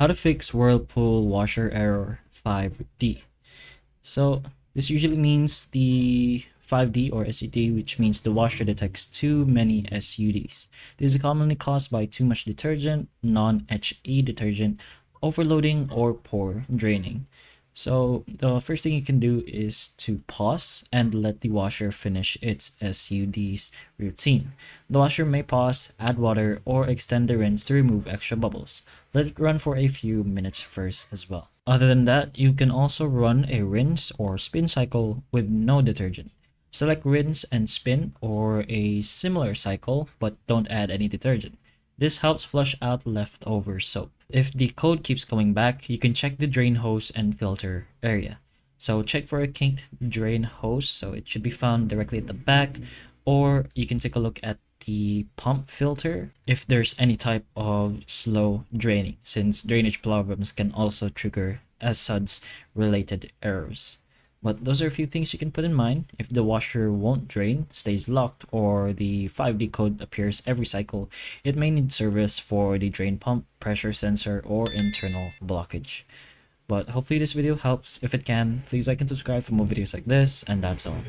How to fix Whirlpool Washer Error 5D. So this usually means the 5D or SUD, which means the washer detects too many SUDs. This is commonly caused by too much detergent, non-HE detergent, overloading, or poor draining. So the first thing you can do is to pause and let the washer finish its SUD's routine. The washer may pause, add water, or extend the rinse to remove extra bubbles. Let it run for a few minutes first as well. Other than that, you can also run a rinse or spin cycle with no detergent. Select rinse and spin or a similar cycle, but don't add any detergent. This helps flush out leftover soap. If the code keeps coming back, you can check the drain hose and filter area. So check for a kinked drain hose, so it should be found directly at the back, or you can take a look at the pump filter if there's any type of slow draining, since drainage problems can also trigger SUDS related errors. But those are a few things you can put in mind. If the washer won't drain, stays locked, or the 5D code appears every cycle, it may need service for the drain pump, pressure sensor, or internal blockage. But hopefully this video helps. If it can, please like and subscribe for more videos like this, and that's all.